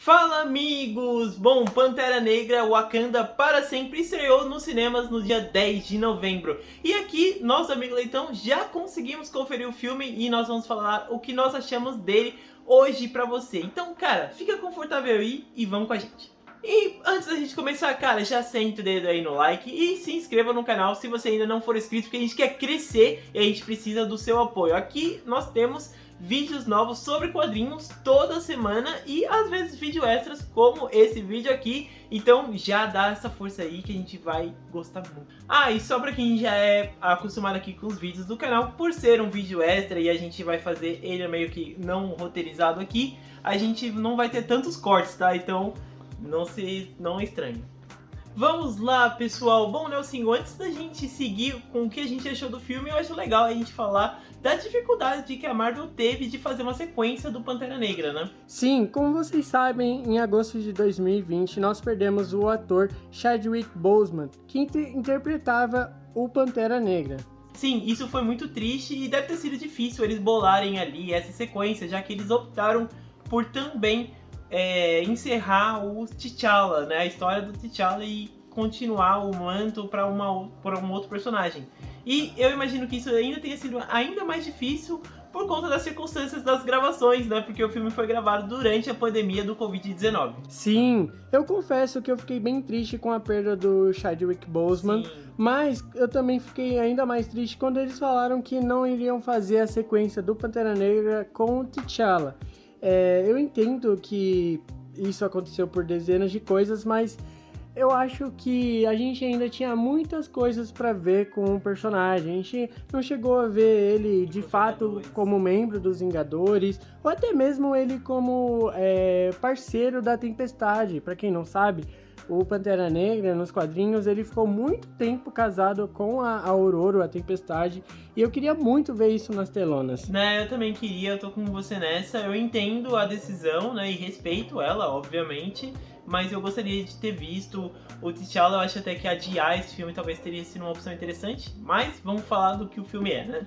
Fala, amigos! Bom, Pantera Negra Wakanda para sempre estreou nos cinemas no dia 10 de novembro. E aqui, nós, amigo Leitão, já conseguimos conferir o filme e nós vamos falar o que nós achamos dele hoje pra você. Então, cara, fica confortável aí e vamos com a gente. E antes da gente começar, cara, já senta o dedo aí no like e se inscreva no canal se você ainda não for inscrito, porque a gente quer crescer e a gente precisa do seu apoio. Aqui nós temos vídeos novos sobre quadrinhos toda semana e às vezes vídeo extras como esse vídeo aqui. Então já dá essa força aí que a gente vai gostar muito. Ah, e só pra quem já é acostumado aqui com os vídeos do canal, por ser um vídeo extra e a gente vai fazer ele meio que não roteirizado aqui, a gente não vai ter tantos cortes, tá? Então não estranhe. Vamos lá, pessoal. Bom, Nelsinho, antes da gente seguir com o que a gente achou do filme, eu acho legal a gente falar da dificuldade que a Marvel teve de fazer uma sequência do Pantera Negra, né? Sim, como vocês sabem, em agosto de 2020 nós perdemos o ator Chadwick Boseman, que interpretava o Pantera Negra. Sim, isso foi muito triste e deve ter sido difícil eles bolarem ali essa sequência, já que eles optaram por também encerrar o T'Challa, né? A história do T'Challa e continuar o manto para um outro personagem. E eu imagino que isso ainda tenha sido ainda mais difícil por conta das circunstâncias das gravações, né? Porque o filme foi gravado durante a pandemia do Covid-19. Sim, eu confesso que eu fiquei bem triste com a perda do Chadwick Boseman, mas eu também fiquei ainda mais triste quando eles falaram que não iriam fazer a sequência do Pantera Negra com o T'Challa. Eu entendo que isso aconteceu por dezenas de coisas, mas eu acho que a gente ainda tinha muitas coisas para ver com o personagem. A gente não chegou a ver ele de fato como membro dos Vingadores, ou até mesmo ele como parceiro da Tempestade. Para quem não sabe, o Pantera Negra, nos quadrinhos, ele ficou muito tempo casado com a Ororo, a Tempestade, e eu queria muito ver isso nas telonas. Né, eu também queria, eu tô com você nessa. Eu entendo a decisão, né, e respeito ela, obviamente, mas eu gostaria de ter visto o T'Challa. Eu acho até que adiar esse filme talvez teria sido uma opção interessante, mas vamos falar do que o filme é, né?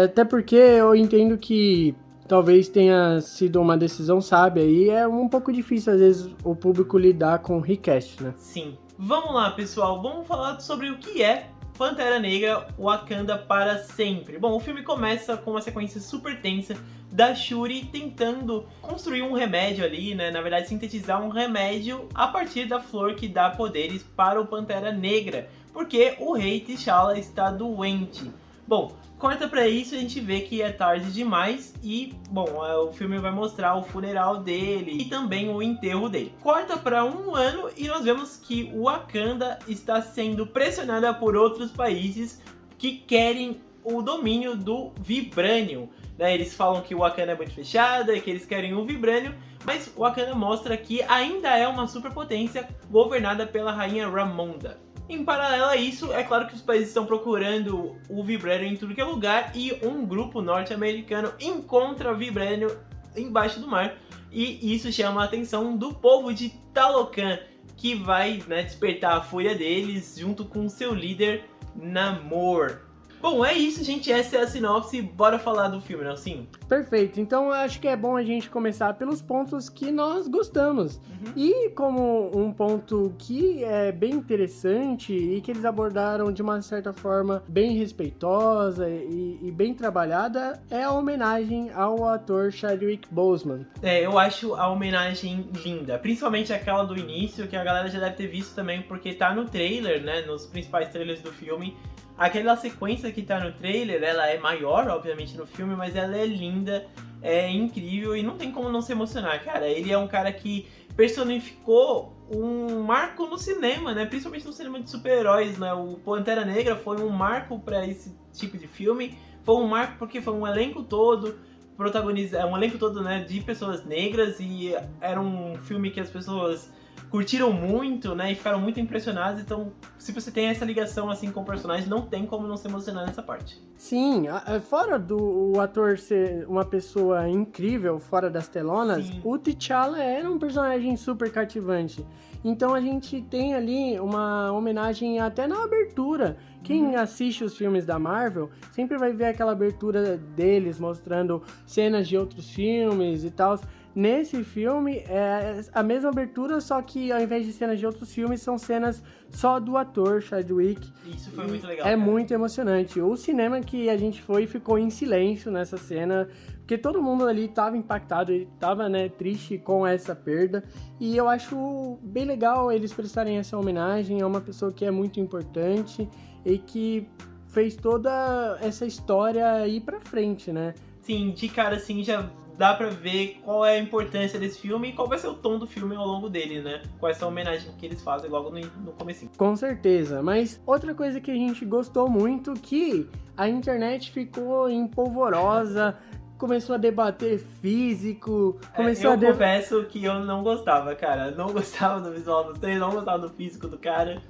Até porque eu entendo que talvez tenha sido uma decisão sábia e é um pouco difícil às vezes o público lidar com o recast, né? Sim. Vamos lá, pessoal, vamos falar sobre o que é Pantera Negra Wakanda para sempre. Bom, o filme começa com uma sequência super tensa da Shuri tentando construir um remédio ali, né? Na verdade, sintetizar um remédio a partir da flor que dá poderes para o Pantera Negra, porque o rei T'Challa está doente. Bom, corta pra isso, a gente vê que é tarde demais e, bom, o filme vai mostrar o funeral dele e também o enterro dele. Corta pra um ano e nós vemos que o Wakanda está sendo pressionada por outros países que querem o domínio do Vibranium, né? Eles falam que o Wakanda é muito fechada e que eles querem o Vibranium, mas o Wakanda mostra que ainda é uma superpotência governada pela rainha Ramonda. Em paralelo a isso, é claro que os países estão procurando o Vibranium em tudo que é lugar e um grupo norte-americano encontra o Vibranium embaixo do mar e isso chama a atenção do povo de Talocan, que vai, né, despertar a fúria deles junto com seu líder Namor. Bom, é isso, gente. Essa é a sinopse. Bora falar do filme, Nelsinho? Perfeito. Então, eu acho que é bom a gente começar pelos pontos que nós gostamos. E como um ponto que é bem interessante e que eles abordaram de uma certa forma bem respeitosa e bem trabalhada, é a homenagem ao ator Chadwick Boseman. Eu acho a homenagem linda. Principalmente aquela do início, que a galera já deve ter visto também, porque tá no trailer, né? Nos principais trailers do filme. Aquela sequência que tá no trailer, ela é maior, obviamente, no filme, mas ela é linda, é incrível e não tem como não se emocionar, cara. Ele é um cara que personificou um marco no cinema, né? Principalmente no cinema de super-heróis, né? O Pantera Negra foi um marco para esse tipo de filme. Foi um marco porque foi um elenco todo protagonizado, um elenco todo, né, de pessoas negras, e era um filme que as pessoas curtiram muito, né, e ficaram muito impressionadas. Então, se você tem essa ligação assim com o personagem, não tem como não se emocionar nessa parte. Sim, fora do ator ser uma pessoa incrível fora das telonas, Sim. O T'Challa era um personagem super cativante. Então a gente tem ali uma homenagem até na abertura. Quem assiste os filmes da Marvel sempre vai ver aquela abertura deles mostrando cenas de outros filmes e tal. nesse filme é a mesma abertura, só que ao invés de cenas de outros filmes, são cenas só do ator Chadwick. Isso foi muito legal. É cara. muito emocionante. O cinema que a gente foi ficou em silêncio nessa cena, porque todo mundo ali estava impactado, ele estava, né, triste com essa perda. E eu acho bem legal eles prestarem essa homenagem a uma pessoa que é muito importante e que fez toda essa história ir pra frente, né? Sim, de cara assim já dá pra ver qual é a importância desse filme e qual vai ser o tom do filme ao longo dele, né? Com essa homenagem que eles fazem logo no comecinho. Com certeza, mas outra coisa que a gente gostou muito, que a internet ficou empolvorosa, começou a debater físico, começou Eu confesso que eu não gostava, cara. Não gostava do visual dos três, não gostava do físico do cara.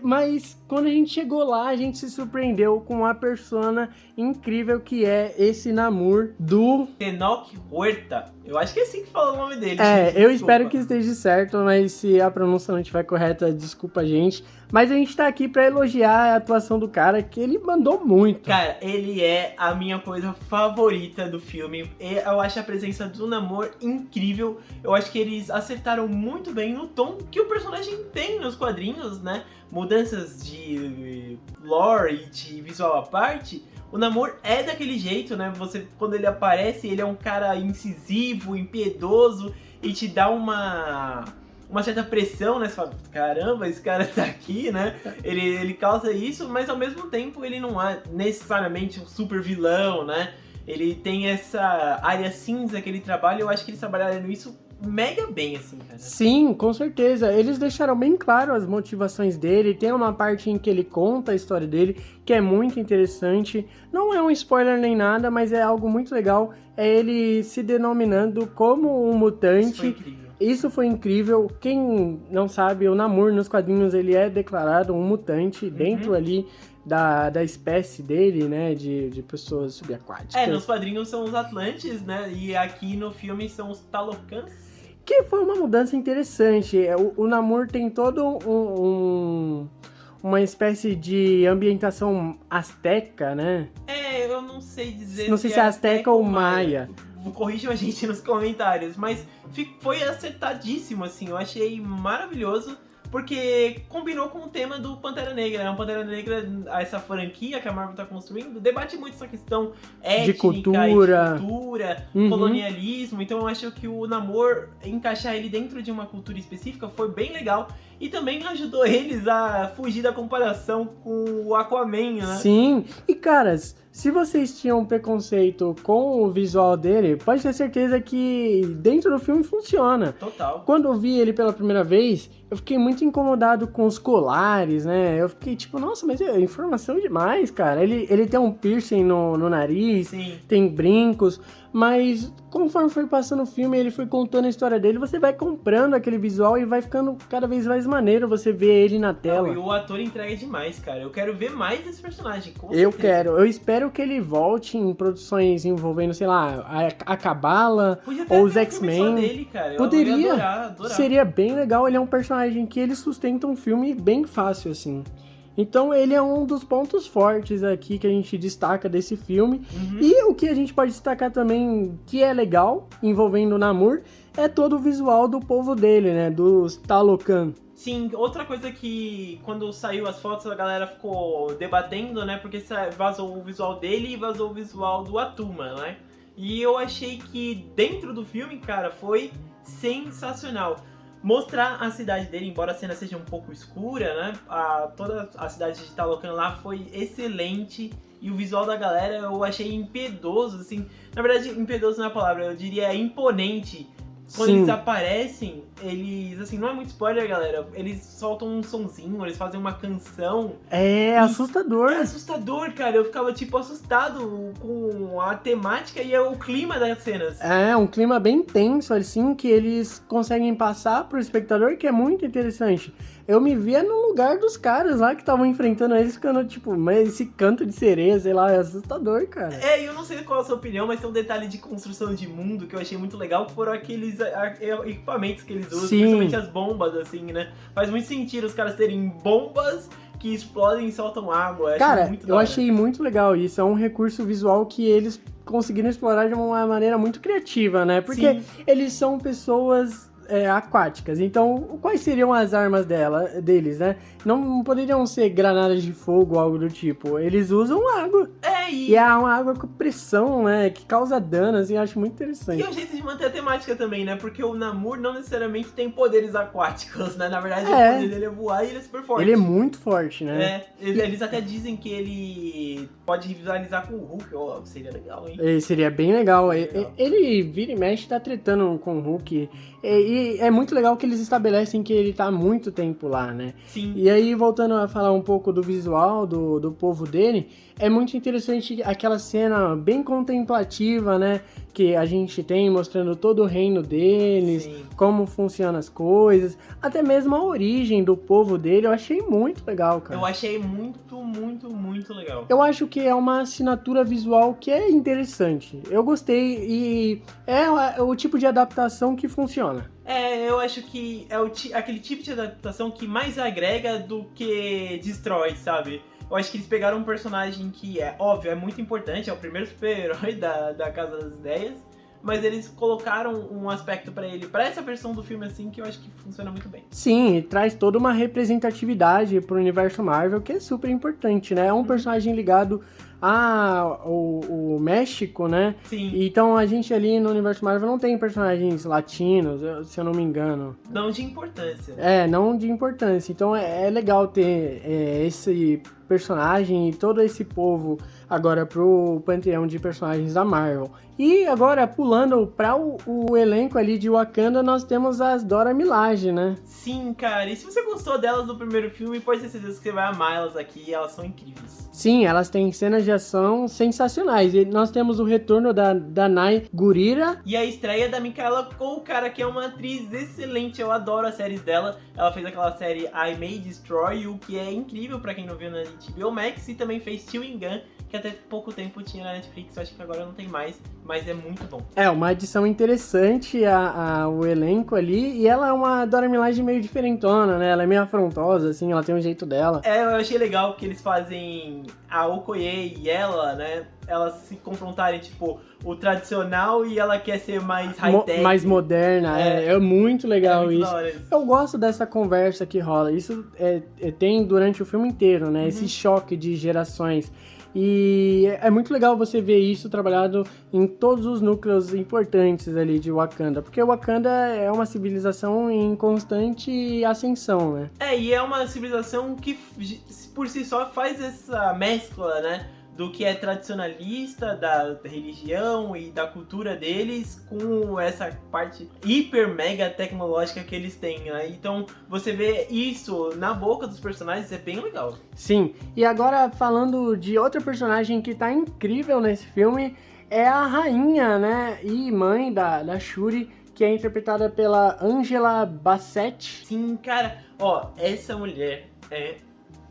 Mas quando a gente chegou lá, a gente se surpreendeu com a persona incrível que é esse Namor do... Tenoch Huerta. Eu acho que é assim que fala o nome dele. Eu Desculpa. espero que esteja certo, mas se a pronúncia não estiver correta, desculpa a gente. Mas a gente tá aqui pra elogiar a atuação do cara, que ele mandou muito. Cara, ele é a minha coisa favorita do filme. Eu acho a presença do Namor incrível. Eu acho que eles acertaram muito bem no tom que o personagem tem nos quadrinhos, né? Mudanças de lore e de visual à parte. O Namor é daquele jeito, né? Quando ele aparece, ele é um cara incisivo, impiedoso e te dá uma certa pressão, né? Você fala, caramba, esse cara tá aqui, né? Ele causa isso, mas ao mesmo tempo ele não é necessariamente um super vilão, né? Ele tem essa área cinza que ele trabalha, eu acho que eles trabalharam isso mega bem, assim, cara. Sim, com certeza. Eles deixaram bem claro as motivações dele. Tem uma parte em que ele conta a história dele, que é muito interessante. Não é um spoiler nem nada, mas é algo muito legal. É ele se denominando como um mutante. Isso foi incrível. Isso foi incrível. Quem não sabe, o Namor nos quadrinhos ele é declarado um mutante dentro ali da espécie dele, né, de pessoas subaquáticas. Nos quadrinhos são os Atlantes, né, e aqui no filme são os Talocans. Que foi uma mudança interessante. O Namor tem todo uma espécie de ambientação asteca, né? Eu não sei dizer Não sei se é asteca ou maia. Corrijam a gente nos comentários, mas foi acertadíssimo, assim, eu achei maravilhoso, porque combinou com o tema do Pantera Negra, né? O Pantera Negra, essa franquia que a Marvel tá construindo, debate muito essa questão étnica, de cultura, colonialismo, então eu acho que o Namor, encaixar ele dentro de uma cultura específica foi bem legal, e também ajudou eles a fugir da comparação com o Aquaman, né? Sim, e caras, se vocês tinham preconceito com o visual dele, pode ter certeza que dentro do filme funciona. Total. Quando eu vi ele pela primeira vez, eu fiquei muito incomodado com os colares, né? Eu fiquei tipo, nossa, mas é informação demais, cara. Ele tem um piercing no nariz, Sim. Tem brincos, mas conforme foi passando o filme, ele foi contando a história dele, você vai comprando aquele visual e vai ficando cada vez mais maneiro você ver ele na tela. E o ator entrega demais, cara. Eu quero ver mais desse personagem, com Eu certeza. quero. Eu espero que ele volte em produções envolvendo, sei lá, a Cabala ou os X-Men. Dele, cara. Poderia. Eu ia adorar. Seria bem legal. Ele é um personagem que ele sustenta um filme bem fácil, assim. Então ele é um dos pontos fortes aqui que a gente destaca desse filme. E o que a gente pode destacar também, que é legal, envolvendo o Namor, é todo o visual do povo dele, né? Dos Talocan. Sim, outra coisa que quando saiu as fotos a galera ficou debatendo, né? Porque vazou o visual dele e vazou o visual do Atuma, né? E eu achei que dentro do filme, cara, foi sensacional. Mostrar a cidade dele, embora a cena seja um pouco escura, né? Toda a cidade de Talocan lá foi excelente. E o visual da galera eu achei impiedoso, assim. Na verdade, impiedoso não é a palavra, eu diria imponente. Quando Sim. eles aparecem, eles, assim, não é muito spoiler, galera, eles soltam um sonzinho, eles fazem uma canção. É assustador. É assustador, cara, eu ficava, tipo, assustado com a temática e o clima das cenas. É, um clima bem tenso, assim, que eles conseguem passar pro espectador, que é muito interessante. Eu me via no lugar dos caras lá que estavam enfrentando eles, ficando, tipo, mas esse canto de sereia, sei lá, é assustador, cara. Eu não sei qual é a sua opinião, mas tem um detalhe de construção de mundo que eu achei muito legal, que foram aqueles equipamentos que eles usam, Sim. principalmente as bombas, assim, né? Faz muito sentido os caras terem bombas que explodem e soltam água. Cara, muito eu achei muito legal isso. É um recurso visual que eles conseguiram explorar de uma maneira muito criativa, né? Porque Sim. eles são pessoas aquáticas. Então, quais seriam as armas deles, né? Não poderiam ser granadas de fogo ou algo do tipo. Eles usam água. E é uma água com pressão, né? Que causa dano, assim, eu acho muito interessante. E é um jeito de manter a temática também, né? Porque o Namor não necessariamente tem poderes aquáticos, né? Na verdade, o poder dele é voar e ele é super forte. Ele é muito forte, né? Eles até dizem que ele pode rivalizar com o Hulk. Seria legal, hein? Seria bem legal. Ele vira e mexe, tá tretando com o Hulk. E é muito legal que eles estabelecem que ele tá há muito tempo lá, né? Sim. E aí, voltando a falar um pouco do visual do povo dele, é muito interessante aquela cena bem contemplativa, né? Que a gente tem mostrando todo o reino deles, Sim. como funcionam as coisas, até mesmo a origem do povo dele, eu achei muito legal, cara. Eu achei muito, muito, muito legal. Eu acho que é uma assinatura visual que é interessante. Eu gostei e é o tipo de adaptação que funciona. Eu acho que é aquele tipo de adaptação que mais agrega do que destrói, sabe? Eu acho que eles pegaram um personagem que óbvio, é muito importante, é o primeiro super-herói da Casa das Ideias, mas eles colocaram um aspecto pra ele, pra essa versão do filme, assim, que eu acho que funciona muito bem. Sim, e traz toda uma representatividade pro universo Marvel, que é super importante, né? É um personagem ligado ao México, né? Sim. Então a gente ali no universo Marvel não tem personagens latinos, se eu não me engano. Não de importância. Não de importância. Então é legal ter esse personagem e todo esse povo agora pro panteão de personagens da Marvel. E agora, pulando para o elenco ali de Wakanda, nós temos as Dora Milaje, né? Sim, cara. E se você gostou delas no primeiro filme, pode ter certeza que você vai amar elas aqui. Elas são incríveis. Sim, elas têm cenas de ação sensacionais. E nós temos o retorno da Danai Gurira. E a estreia da Micaela Coel, cara, que é uma atriz excelente. Eu adoro as séries dela. Ela fez aquela série I May Destroy You, que é incrível pra quem não viu na HBO Max. E também fez Chewing Gun, que até pouco tempo tinha na Netflix. Eu acho que agora não tem mais, mas é muito bom. Uma adição interessante o elenco ali. E ela é uma Dora Milaje meio diferentona, né? Ela é meio afrontosa, assim, ela tem um jeito dela. Eu achei legal que eles fazem a Okoye e ela, né? Elas se confrontarem, tipo, o tradicional e ela quer ser mais high-tech. Mais moderna, é muito legal muito isso. Eu gosto dessa conversa que rola. Isso tem durante o filme inteiro, né? Esse choque de gerações. E é muito legal você ver isso trabalhado em todos os núcleos importantes ali de Wakanda, porque Wakanda é uma civilização em constante ascensão, né? E é uma civilização que por si só faz essa mescla, né? Do que é tradicionalista, da religião e da cultura deles, com essa parte hiper mega tecnológica que eles têm, né? Então, você vê isso na boca dos personagens, é bem legal. Sim, e agora falando de outra personagem que tá incrível nesse filme, é a rainha, né, e mãe da Shuri, que é interpretada pela Angela Bassett. Sim, cara, essa mulher é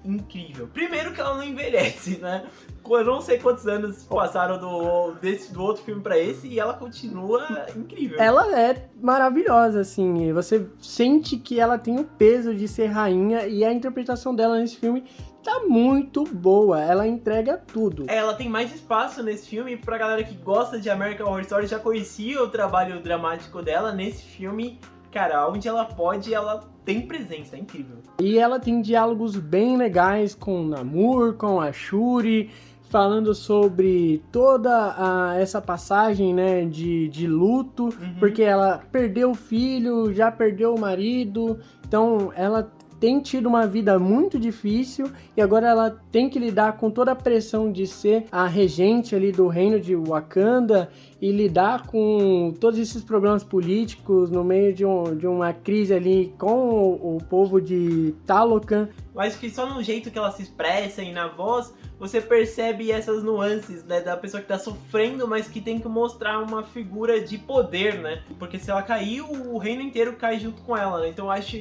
incrível. Primeiro que ela não envelhece, né? Eu não sei quantos anos passaram do outro filme pra esse e ela continua incrível. Ela é maravilhosa, assim. Você sente que ela tem o peso de ser rainha e a interpretação dela nesse filme tá muito boa. Ela entrega tudo. Ela tem mais espaço nesse filme. Pra galera que gosta de American Horror Story, já conhecia o trabalho dramático dela. Nesse filme, cara, onde ela pode, ela tem presença, é incrível. E ela tem diálogos bem legais com o Namor, com a Shuri, falando sobre toda essa passagem, né, de luto, porque ela perdeu o filho, já perdeu o marido, então ela tem tido uma vida muito difícil e agora ela tem que lidar com toda a pressão de ser a regente ali do reino de Wakanda e lidar com todos esses problemas políticos no meio de uma crise ali com o povo de Talocan. Mas que só no jeito que ela se expressa e na voz, você percebe essas nuances, né, da pessoa que tá sofrendo, mas que tem que mostrar uma figura de poder, né? Porque se ela cair, o reino inteiro cai junto com ela, né? Então eu acho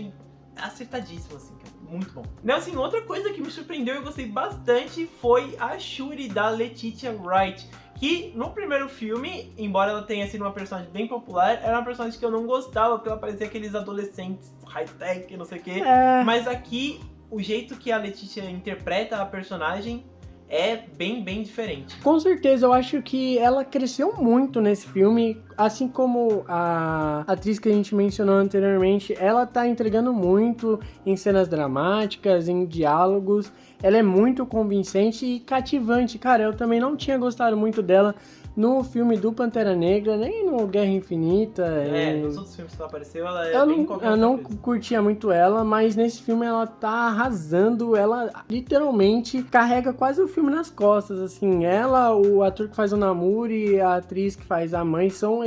acertadíssimo, assim, cara. Muito bom. Não, assim, outra coisa que me surpreendeu e eu gostei bastante foi a Shuri da Letitia Wright, que no primeiro filme, embora ela tenha sido uma personagem bem popular, era uma personagem que eu não gostava, porque ela parecia aqueles adolescentes high-tech, não sei o quê. Mas aqui o jeito que a Letitia interpreta a personagem é bem diferente. Com certeza, eu acho que ela cresceu muito nesse filme, assim como a atriz que a gente mencionou anteriormente, ela tá entregando muito em cenas dramáticas, em diálogos, ela é muito convincente e cativante. Cara, eu também não tinha gostado muito dela no filme do Pantera Negra, nem no Guerra Infinita. Nos outros filmes que ela apareceu, ela é eu não curtia muito ela, mas nesse filme ela tá arrasando, ela literalmente carrega quase o filme nas costas, assim. Ela, o ator que faz o Namor e a atriz que faz a mãe são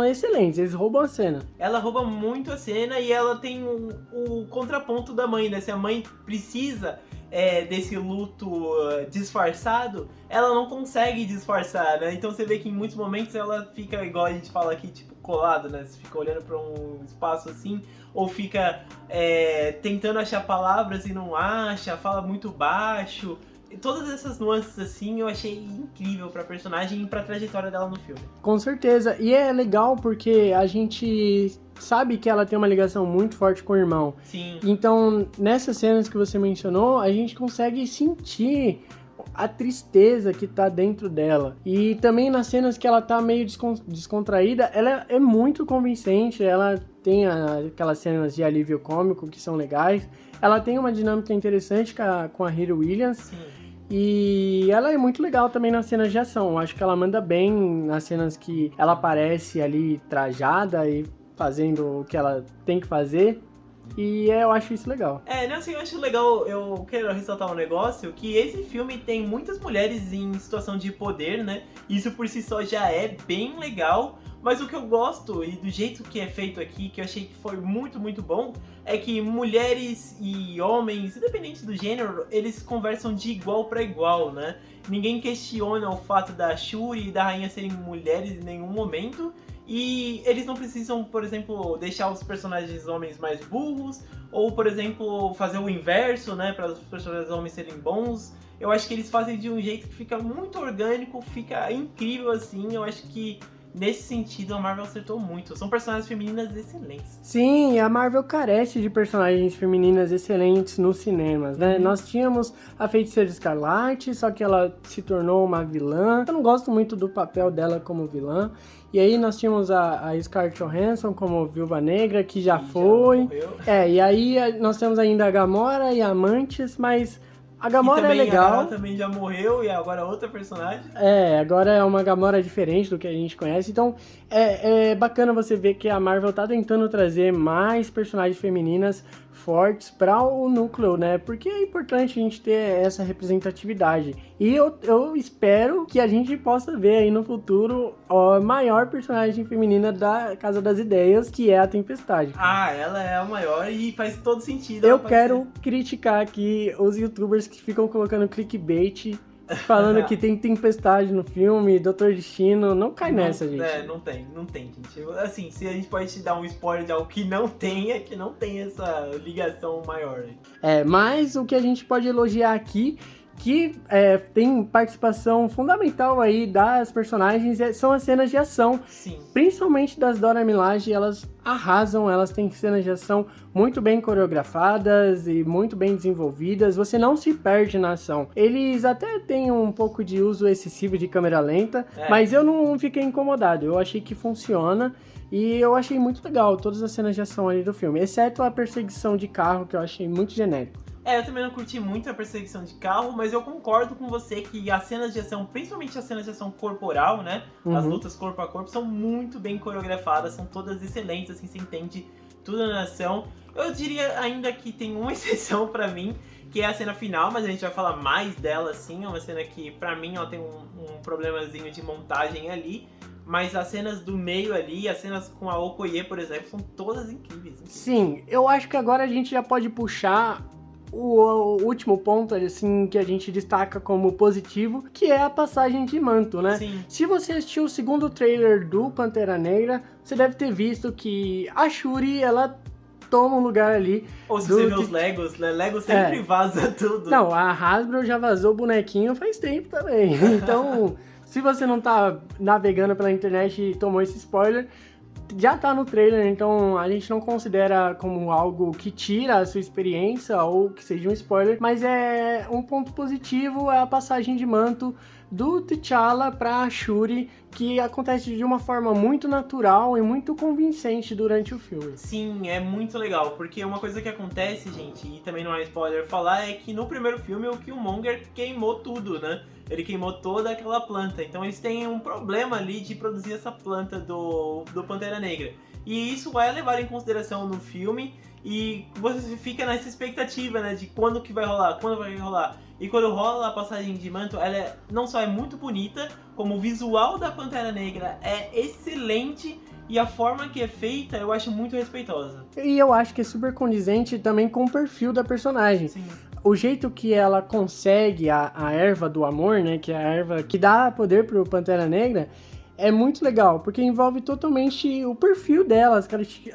excelentes, eles roubam a cena. Ela rouba muito a cena e ela tem o contraponto da mãe, né? Se a mãe precisa desse luto disfarçado, ela não consegue disfarçar, né? Então você vê que em muitos momentos ela fica, igual a gente fala aqui, tipo, colado, né? Você fica olhando pra um espaço assim, ou fica tentando achar palavras e não acha, fala muito baixo. E todas essas nuances assim eu achei incrível pra personagem e pra trajetória dela no filme. Com certeza, e é legal porque a gente sabe que ela tem uma ligação muito forte com o irmão. Sim. Então, nessas cenas que você mencionou, a gente consegue sentir a tristeza que tá dentro dela. E também nas cenas que ela tá meio descontraída, ela é muito convincente, ela tem aquelas cenas de alívio cômico que são legais. Ela tem uma dinâmica interessante com a Riri Williams. Sim. E ela é muito legal também nas cenas de ação. Eu acho que ela manda bem nas cenas que ela aparece ali trajada e fazendo o que ela tem que fazer. E eu acho isso legal. Eu acho legal, eu quero ressaltar um negócio, que esse filme tem muitas mulheres em situação de poder, né? Isso por si só já é bem legal. Mas o que eu gosto, e do jeito que é feito aqui, que eu achei que foi muito bom, é que mulheres e homens, independente do gênero, eles conversam de igual para igual, né? Ninguém questiona o fato da Shuri e da Rainha serem mulheres em nenhum momento. E eles não precisam, por exemplo, deixar os personagens homens mais burros, ou, por exemplo, fazer o inverso, né, para os personagens homens serem bons. Eu acho que eles fazem de um jeito que fica muito orgânico, fica incrível assim. Eu acho que nesse sentido a Marvel acertou muito. São personagens femininas excelentes. Sim, a Marvel carece de personagens femininas excelentes nos cinemas, né? Nós tínhamos a Feiticeira Escarlate, só que ela se tornou uma vilã. Eu não gosto muito do papel dela como vilã. E aí nós tínhamos a Scarlett Johansson como Viúva Negra, que já foi. E aí nós temos ainda a Gamora e a Mantis, mas a Gamora é legal. Ela também já morreu e agora é outra personagem. Agora é uma Gamora diferente do que a gente conhece. Então é bacana você ver que a Marvel tá tentando trazer mais personagens femininas fortes para o núcleo, né? Porque é importante a gente ter essa representatividade. E eu espero que a gente possa ver aí no futuro a maior personagem feminina da Casa das Ideias, que é a Tempestade. Ela é a maior e faz todo sentido. Eu quero criticar aqui os youtubers que ficam colocando clickbait falando que tem Tempestade no filme, Doutor Destino, não cai nessa, gente. Não tem, gente. Assim, se a gente pode te dar um spoiler de algo que não tem, é que não tem essa ligação maior. Mas o que a gente pode elogiar aqui, que tem participação fundamental aí das personagens, são as cenas de ação. Sim. Principalmente das Dora Milaje, elas arrasam, elas têm cenas de ação muito bem coreografadas e muito bem desenvolvidas, você não se perde na ação. Eles até têm um pouco de uso excessivo de câmera lenta, mas eu não fiquei incomodado, eu achei que funciona. E eu achei muito legal todas as cenas de ação ali do filme, exceto a perseguição de carro, que eu achei muito genérico. Eu também não curti muito a perseguição de carro, mas eu concordo com você que as cenas de ação, principalmente as cenas de ação corporal, né? As lutas corpo a corpo são muito bem coreografadas, são todas excelentes, assim, você entende tudo na ação. Eu diria ainda que tem uma exceção pra mim, que é a cena final, mas a gente vai falar mais dela, assim. É uma cena que, pra mim, ela tem um problemazinho de montagem ali. Mas as cenas do meio ali, as cenas com a Okoye, por exemplo, são todas incríveis. Sim, eu acho que agora a gente já pode puxar o último ponto, assim, que a gente destaca como positivo, que é a passagem de manto, né? Sim. Se você assistiu o segundo trailer do Pantera Negra, você deve ter visto que a Shuri, ela toma um lugar ali. Ou se você vê os Legos, né? Lego sempre vaza tudo. Não, a Hasbro já vazou o bonequinho faz tempo também. Então, se você não tá navegando pela internet e tomou esse spoiler, já tá no trailer, então a gente não considera como algo que tira a sua experiência ou que seja um spoiler, mas é um ponto positivo é a passagem de manto do T'Challa pra Shuri, que acontece de uma forma muito natural e muito convincente durante o filme. Sim, é muito legal, porque uma coisa que acontece, gente, e também não é spoiler falar, é que no primeiro filme o Killmonger queimou tudo, né? Ele queimou toda aquela planta, então eles têm um problema ali de produzir essa planta do Pantera Negra. E isso é levado em consideração no filme, e você fica nessa expectativa, né, de quando que vai rolar, quando vai rolar. E quando rola a passagem de manto, ela não só é muito bonita, como o visual da Pantera Negra é excelente e a forma que é feita eu acho muito respeitosa. E eu acho que é super condizente também com o perfil da personagem. Sim. O jeito que ela consegue a erva do amor, né, que é a erva que dá poder pro Pantera Negra, é muito legal, porque envolve totalmente o perfil dela,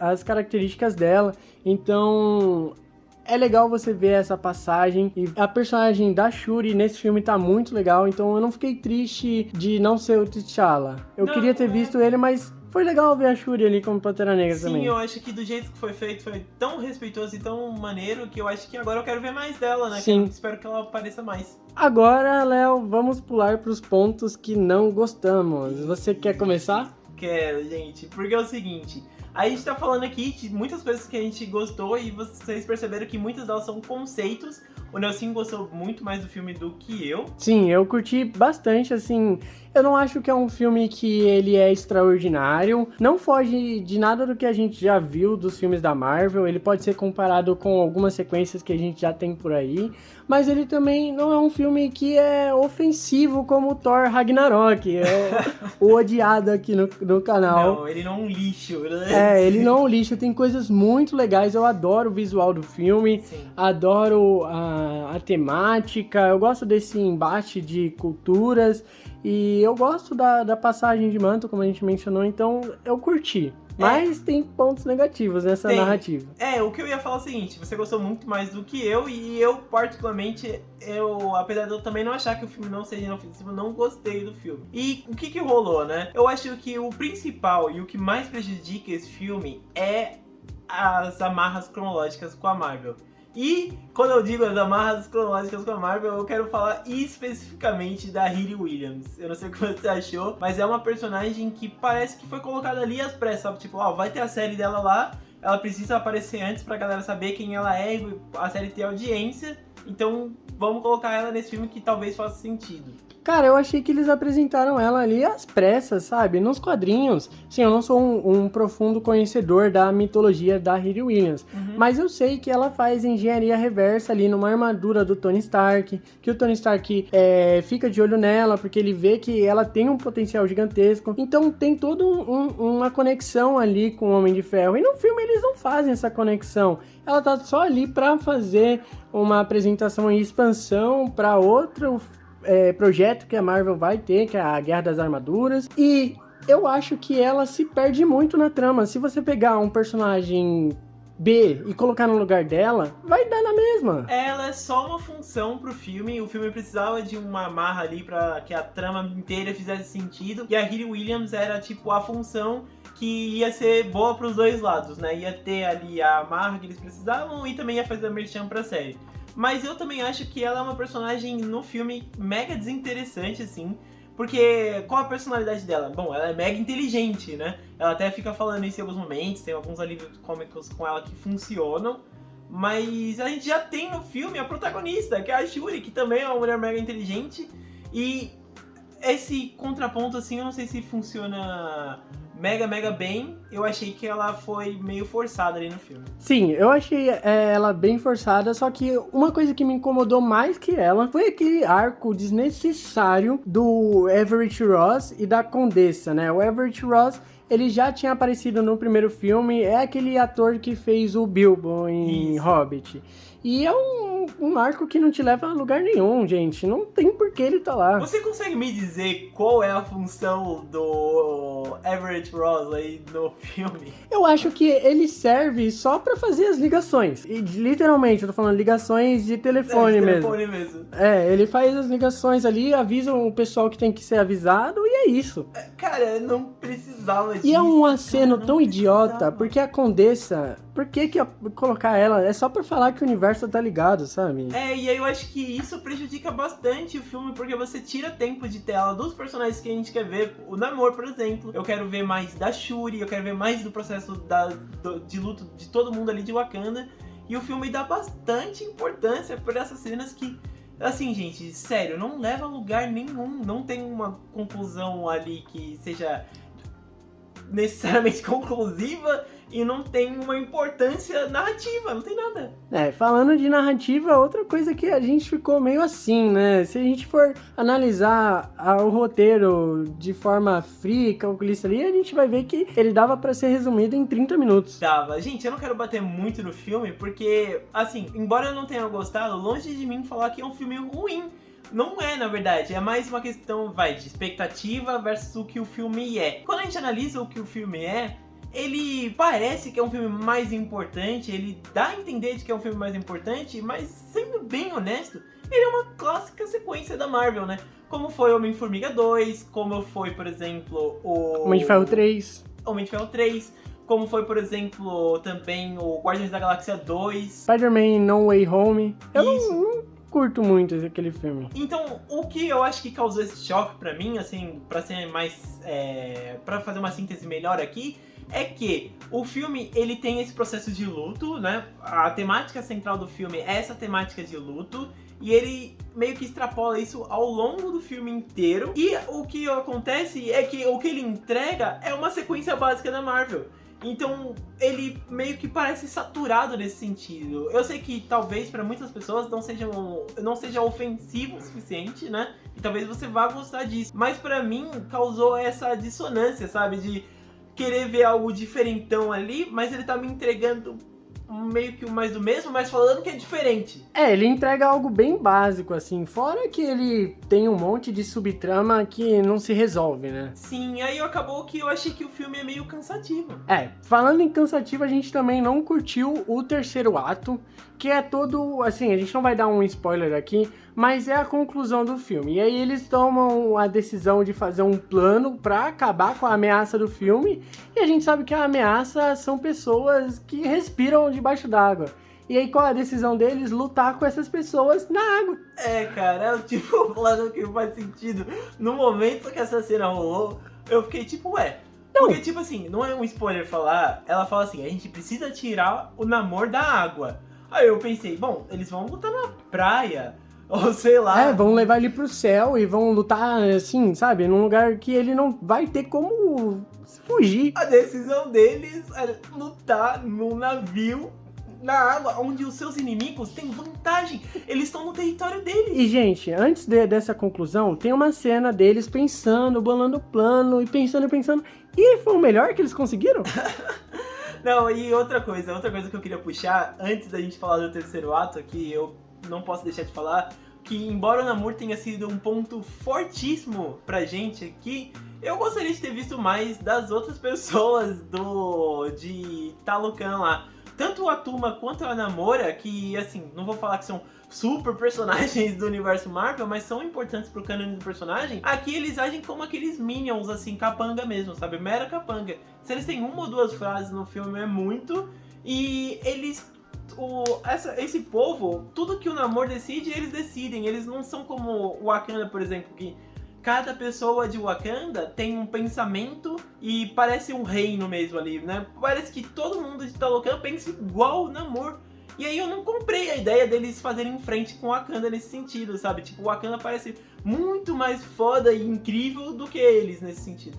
as características dela. Então, é legal você ver essa passagem. E a personagem da Shuri nesse filme tá muito legal, então eu não fiquei triste de não ser o T'Challa. Eu queria ter visto ele, mas foi legal ver a Shuri ali como Pantera Negra também. Sim, eu acho que do jeito que foi feito, foi tão respeitoso e tão maneiro que eu acho que agora eu quero ver mais dela, né? Sim. Espero que ela apareça mais. Agora, Léo, vamos pular pros pontos que não gostamos. Você quer começar? Quero, gente, porque é o seguinte... A gente tá falando aqui de muitas coisas que a gente gostou e vocês perceberam que muitas delas são conceitos. O Nelson gostou muito mais do filme do que eu. Sim, eu curti bastante, assim... Eu não acho que é um filme que ele é extraordinário, não foge de nada do que a gente já viu dos filmes da Marvel, ele pode ser comparado com algumas sequências que a gente já tem por aí, mas ele também não é um filme que é ofensivo como Thor Ragnarok, é o odiado aqui no canal. Não, ele não é um lixo, né? É, ele não é um lixo, tem coisas muito legais, eu adoro o visual do filme, Sim. adoro a temática, eu gosto desse embate de culturas, e eu gosto da passagem de manto, como a gente mencionou, então eu curti. Mas tem pontos negativos nessa narrativa. O que eu ia falar é o seguinte, você gostou muito mais do que eu, e eu particularmente, apesar de eu também não achar que o filme não seja inofensivo, não gostei do filme. E o que rolou, né? Eu acho que o principal e o que mais prejudica esse filme é as amarras cronológicas com a Marvel. E quando eu digo as amarras cronológicas com a Marvel, eu quero falar especificamente da Riri Williams. Eu não sei o que você achou, mas é uma personagem que parece que foi colocada ali às pressas, sabe? Tipo, vai ter a série dela lá, ela precisa aparecer antes pra galera saber quem ela é e a série ter audiência. Então vamos colocar ela nesse filme que talvez faça sentido. Cara, eu achei que eles apresentaram ela ali às pressas, sabe? Nos quadrinhos. Sim, eu não sou um profundo conhecedor da mitologia da Riri Williams, mas eu sei que ela faz engenharia reversa ali numa armadura do Tony Stark, que o Tony Stark fica de olho nela, porque ele vê que ela tem um potencial gigantesco. Então tem toda uma conexão ali com o Homem de Ferro. E no filme eles não fazem essa conexão. Ela tá só ali pra fazer uma apresentação e expansão pra outro projeto que a Marvel vai ter, que é a Guerra das Armaduras, e eu acho que ela se perde muito na trama. Se você pegar um personagem B e colocar no lugar dela, vai dar na mesma. Ela é só uma função pro filme, o filme precisava de uma amarra ali pra que a trama inteira fizesse sentido, e a Riri Williams era tipo a função que ia ser boa pros dois lados, né? Ia ter ali a amarra que eles precisavam e também ia fazer a merchan pra série. Mas eu também acho que ela é uma personagem no filme mega desinteressante, assim. Porque qual a personalidade dela? Bom, ela é mega inteligente, né? Ela até fica falando isso em alguns momentos, tem alguns alívios cômicos com ela que funcionam. Mas a gente já tem no filme a protagonista, que é a Shuri, que também é uma mulher mega inteligente. E esse contraponto, assim, eu não sei se funciona mega bem. Eu achei que ela foi meio forçada ali no filme. Sim, eu achei ela bem forçada, só que uma coisa que me incomodou mais que ela foi aquele arco desnecessário do Everett Ross e da Condessa, né? O Everett Ross, ele já tinha aparecido no primeiro filme, é aquele ator que fez o Bilbo em Hobbit. E é um um arco que não te leva a lugar nenhum, gente. Não tem por que ele tá lá. Você consegue me dizer qual é a função do Everett Ross aí no filme? Eu acho que ele serve só pra fazer as ligações. E literalmente, eu tô falando ligações de telefone, mesmo. Ele faz as ligações ali, avisa o pessoal que tem que ser avisado e é isso. Cara, não precisava disso. E é um aceno tão idiota, precisava. porque a Condessa... Por que ia colocar ela? É só pra falar que o universo tá ligado, sabe? E aí eu acho que isso prejudica bastante o filme, porque você tira tempo de tela dos personagens que a gente quer ver. O Namor, por exemplo. Eu quero ver mais da Shuri, eu quero ver mais do processo de luto de todo mundo ali de Wakanda. E o filme dá bastante importância por essas cenas que... Assim, gente, sério, não leva a lugar nenhum. Não tem uma conclusão ali que seja necessariamente conclusiva e não tem uma importância narrativa, não tem nada. Falando de narrativa, outra coisa que a gente ficou meio assim, né? Se a gente for analisar o roteiro de forma fria e calculista ali, a gente vai ver que ele dava pra ser resumido em 30 minutos. Dava. Gente, eu não quero bater muito no filme, porque, assim, embora eu não tenha gostado, longe de mim falar que é um filme ruim. Não é, na verdade, é mais uma questão, de expectativa versus o que o filme é. Quando a gente analisa o que o filme é, ele parece que é um filme mais importante, ele dá a entender de que é um filme mais importante, mas sendo bem honesto, ele é uma clássica sequência da Marvel, né? Como foi Homem-Formiga 2, como foi, por exemplo, o... Homem de Ferro 3. Homem de Ferro 3, como foi, por exemplo, também o Guardiões da Galáxia 2. Spider-Man No Way Home. Eu Isso. não curto muito aquele filme. Então, o que eu acho que causou esse choque pra mim, assim, pra ser mais... pra fazer uma síntese melhor aqui, é que o filme, ele tem esse processo de luto, né? A temática central do filme é essa temática de luto, e ele meio que extrapola isso ao longo do filme inteiro. E o que acontece é que o que ele entrega é uma sequência básica da Marvel. Então, ele meio que parece saturado nesse sentido. Eu sei que talvez para muitas pessoas não seja ofensivo o suficiente, né? E talvez você vá gostar disso. Mas para mim, causou essa dissonância, sabe? De querer ver algo diferentão ali, mas ele tá me entregando meio que o mais do mesmo, mas falando que é diferente. Ele entrega algo bem básico, assim, fora que ele tem um monte de subtrama que não se resolve, né? Sim, aí acabou que eu achei que o filme é meio cansativo. Falando em cansativo, a gente também não curtiu o terceiro ato, que é todo, assim, a gente não vai dar um spoiler aqui, mas é a conclusão do filme. E aí eles tomam a decisão de fazer um plano pra acabar com a ameaça do filme, e a gente sabe que a ameaça são pessoas que respiram debaixo d'água. E aí qual é a decisão deles? Lutar com essas pessoas na água. Cara, é o tipo plano que faz sentido. No momento que essa cena rolou, eu fiquei tipo, Não. Porque, tipo assim, não é um spoiler falar, ela fala assim, a gente precisa tirar o Namor da água. Aí eu pensei, bom, eles vão lutar na praia, ou sei lá. Vão levar ele pro céu e vão lutar, assim, sabe? Num lugar que ele não vai ter como fugir. A decisão deles é lutar num navio na água, onde os seus inimigos têm vantagem. Eles estão no território deles. E, gente, antes dessa conclusão, tem uma cena deles pensando, bolando plano e pensando. E foi o melhor que eles conseguiram? Não, e outra coisa que eu queria puxar, antes da gente falar do terceiro ato, que eu não posso deixar de falar, que embora o Namor tenha sido um ponto fortíssimo pra gente aqui, eu gostaria de ter visto mais das outras pessoas de Talocan lá. Tanto a Tuma quanto a Namora, que, assim, não vou falar que são super personagens do universo Marvel, mas são importantes pro cânone do personagem, aqui eles agem como aqueles minions, assim, capanga mesmo, sabe? Mera capanga. Se eles têm uma ou duas frases no filme, é muito, e eles... esse povo, tudo que o Namor decide, eles decidem. Eles não são como o Wakanda, por exemplo, que cada pessoa de Wakanda tem um pensamento e parece um reino mesmo ali, né? Parece que todo mundo de Talocan pensa igual o Namor. E aí eu não comprei a ideia deles fazerem frente com o Wakanda nesse sentido, sabe? Tipo, o Wakanda parece muito mais foda e incrível do que eles nesse sentido.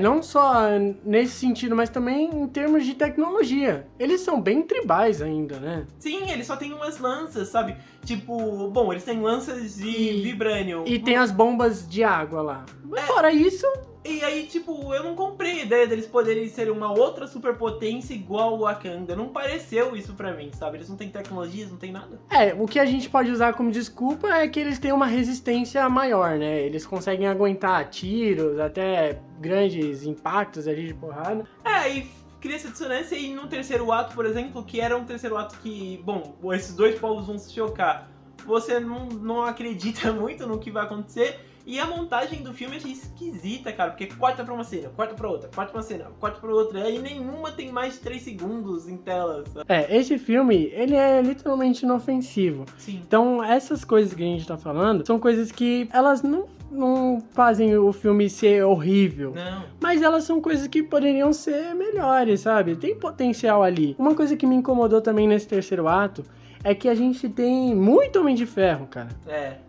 Não só nesse sentido, mas também em termos de tecnologia. Eles são bem tribais ainda, né? Sim, eles só têm umas lanças, sabe? Tipo, bom, eles têm lanças de vibranium. E tem as bombas de água lá. Mas fora isso... E aí, tipo, eu não comprei a ideia deles poderem ser uma outra superpotência igual o Wakanda. Não pareceu isso pra mim, sabe? Eles não têm tecnologias, não tem nada. O que a gente pode usar como desculpa é que eles têm uma resistência maior, né? Eles conseguem aguentar tiros, até grandes impactos ali de porrada. E cria essa dissonância e no terceiro ato, por exemplo, que era um terceiro ato que, bom, esses dois povos vão se chocar. Você não acredita muito no que vai acontecer. E a montagem do filme eu achei esquisita, cara, porque corta pra uma cena, corta pra outra, corta pra uma cena, corta pra outra, e nenhuma tem mais de 3 segundos em tela, sabe? Esse filme, ele é literalmente inofensivo. Sim. Então, essas coisas que a gente tá falando, são coisas que elas não fazem o filme ser horrível. Não. Mas elas são coisas que poderiam ser melhores, sabe? Tem potencial ali. Uma coisa que me incomodou também nesse terceiro ato é que a gente tem muito Homem de Ferro, cara.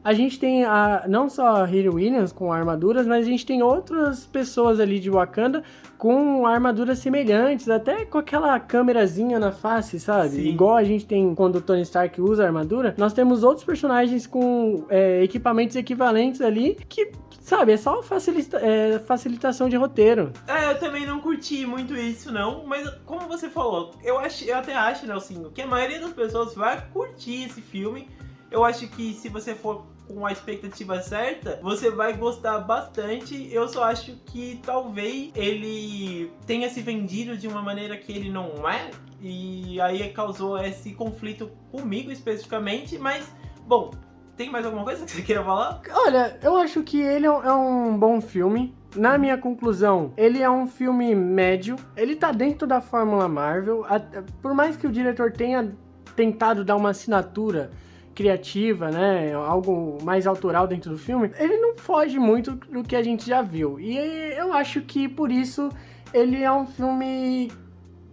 A gente tem não só a Riri Williams com armaduras, mas a gente tem outras pessoas ali de Wakanda com armaduras semelhantes, até com aquela câmerazinha na face, sabe? Sim. Igual a gente tem quando o Tony Stark usa a armadura, nós temos outros personagens com equipamentos equivalentes ali que, sabe, é só facilitação de roteiro. Eu também não curti muito isso, não. Mas como você falou, eu até acho, Nelsinho, que a maioria das pessoas vai curtir esse filme. Eu acho que se você for com a expectativa certa, você vai gostar bastante. Eu só acho que talvez ele tenha se vendido de uma maneira que ele não é. E aí causou esse conflito comigo especificamente. Mas, bom, tem mais alguma coisa que você queira falar? Olha, eu acho que ele é um bom filme. Na minha conclusão, ele é um filme médio. Ele tá dentro da fórmula Marvel. Por mais que o diretor tenha tentado dar uma assinatura criativa, né, algo mais autoral dentro do filme, ele não foge muito do que a gente já viu. E eu acho que por isso ele é um filme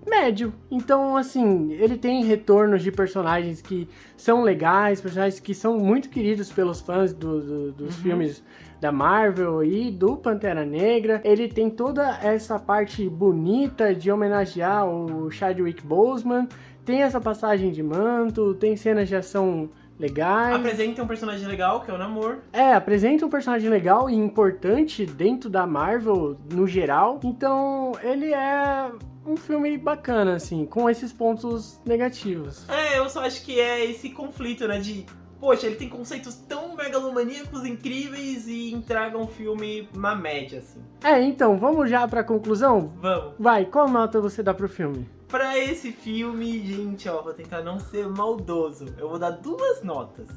médio. Então, assim, ele tem retornos de personagens que são legais, personagens que são muito queridos pelos fãs dos filmes da Marvel e do Pantera Negra. Ele tem toda essa parte bonita de homenagear o Chadwick Boseman, tem essa passagem de manto, tem cenas de ação legais. Apresenta um personagem legal, que é o Namor. Apresenta um personagem legal e importante dentro da Marvel, no geral. Então, ele é um filme bacana, assim, com esses pontos negativos. Eu só acho que é esse conflito, né, de... Poxa, ele tem conceitos tão megalomaníacos, incríveis e entrega um filme na média, assim. Então, vamos já pra conclusão? Vamos. Vai, qual nota você dá pro filme? Pra esse filme, gente, vou tentar não ser maldoso. Eu vou dar 2 notas.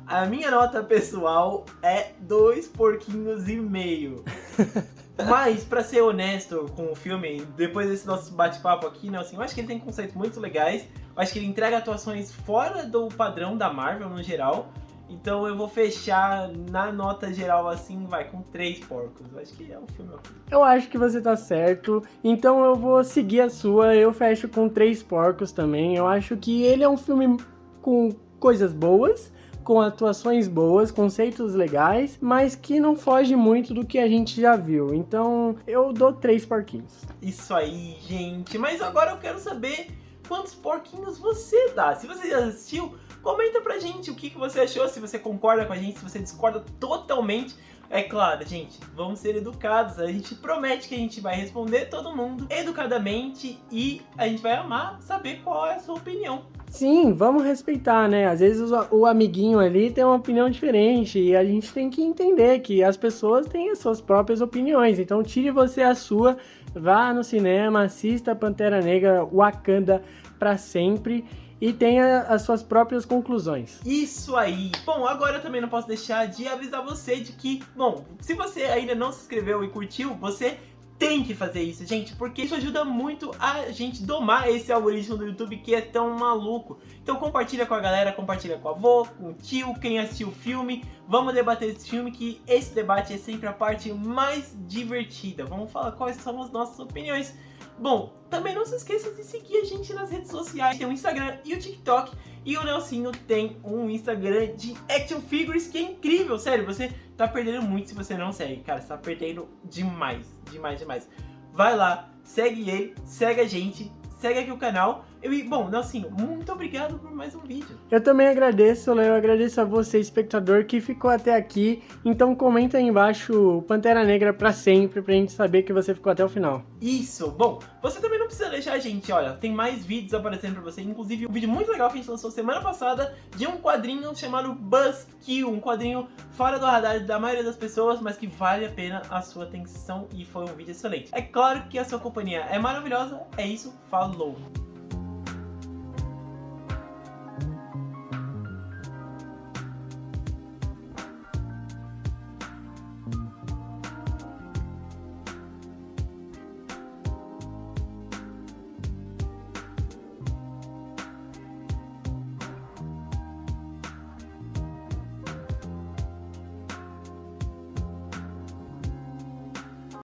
A minha nota pessoal é 2,5 porquinhos. Mas, pra ser honesto com o filme, depois desse nosso bate-papo aqui, né, assim, eu acho que ele tem conceitos muito legais. Eu acho que ele entrega atuações fora do padrão da Marvel, no geral. Então eu vou fechar na nota geral, assim, com 3 porcos. Eu acho que é um filme ok. Eu acho que você tá certo. Então eu vou seguir a sua. Eu fecho com 3 porcos também. Eu acho que ele é um filme com coisas boas, com atuações boas, conceitos legais, mas que não foge muito do que a gente já viu. Então eu dou 3 porquinhos. Isso aí, gente. Mas agora eu quero saber quantos porquinhos você dá. Se você já assistiu, comenta pra gente o que você achou, se você concorda com a gente, se você discorda totalmente. É claro, gente, vamos ser educados. A gente promete que a gente vai responder todo mundo educadamente e a gente vai amar saber qual é a sua opinião. Sim, vamos respeitar, né? Às vezes o amiguinho ali tem uma opinião diferente e a gente tem que entender que as pessoas têm as suas próprias opiniões. Então tire você a sua, vá no cinema, assista Pantera Negra Wakanda pra sempre e tenha as suas próprias conclusões. Isso aí! Bom, agora eu também não posso deixar de avisar você de que, bom, se você ainda não se inscreveu e curtiu, você tem que fazer isso, gente, porque isso ajuda muito a gente domar esse algoritmo do YouTube que é tão maluco. Então compartilha com a galera, compartilha com a avó, com o tio, quem assistiu o filme. Vamos debater esse filme, que esse debate é sempre a parte mais divertida. Vamos falar quais são as nossas opiniões. Bom, também não se esqueça de seguir a gente nas redes sociais. Tem o Instagram e o TikTok. E o Nelsinho tem um Instagram de action figures que é incrível. Sério, você tá perdendo muito se você não segue. Cara, você tá perdendo demais. Demais. Vai lá, segue ele, segue a gente, segue aqui o canal. Bom, Nelsinho, muito obrigado por mais um vídeo. Eu também agradeço, Léo, eu agradeço a você, espectador, que ficou até aqui. Então comenta aí embaixo Pantera Negra pra sempre, pra gente saber que você ficou até o final. Isso, bom, você também não precisa deixar a gente, olha, tem mais vídeos aparecendo pra você, inclusive um vídeo muito legal que a gente lançou semana passada de um quadrinho chamado Buzzkill, um quadrinho fora do radar da maioria das pessoas, mas que vale a pena a sua atenção e foi um vídeo excelente. É claro que a sua companhia é maravilhosa, é isso, falou!